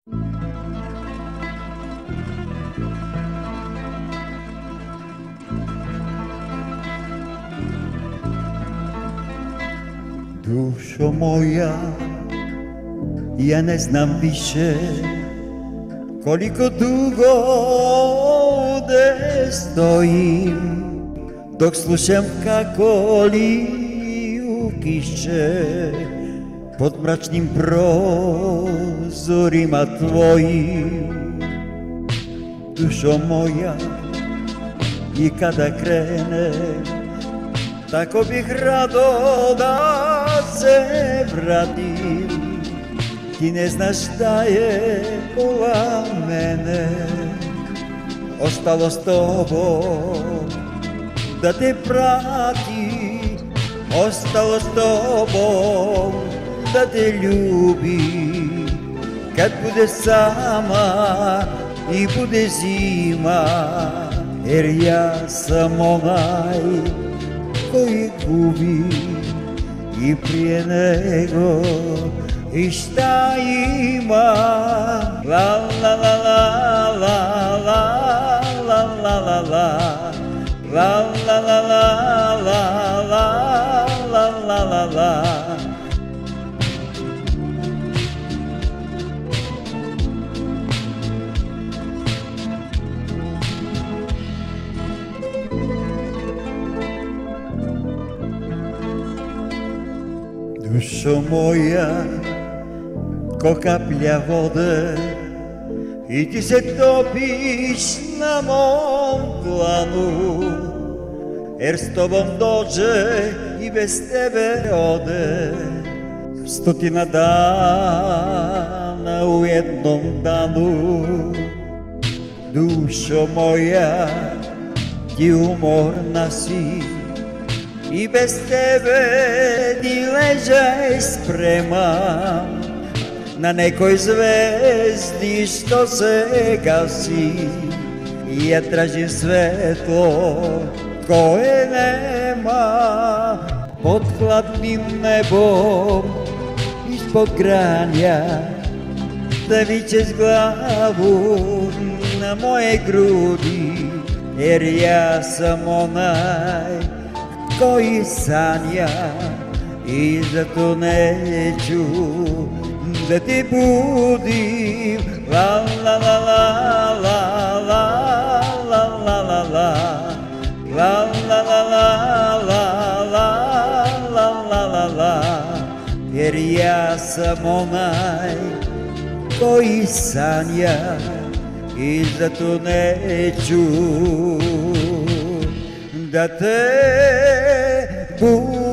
Dušo moja, ja ne znam više koliko dugo ovde stojim, dok slušam kako liju kiše pod mračnim prozorima tvojim. Dušo moja, i kada krene, tako bih rado da se vratim. Ti ne znaš šta je pola mene ostalo s tobom da te prati, ostalo s tobom da te ljubi. Kad bude sama i bude zima, jer ja sam onaj koji gubi i prije nego i šta ima. La la la la la la la la la la la la la la la la la la. Dušo moja, ko kaplja vode, i ti se topiš na mom dlanu, jer s tobom dođe i bez tebe ode. 100 dana u jednom danu. Dušo moja, ti umorna si, i bez tebe ti ležaj spremam na nekoj zvezdi što se gasi. Ja tražim svetlo koje nema pod hladnim nebom ispod granja, da vičeš glavu na moje grudi, jer ja sam onaj koji sanja i zato neću da ti budim. La la la la la la la la la la la la la la la la la la, jer ja sam onaj koji sanja i zato neću da te budim.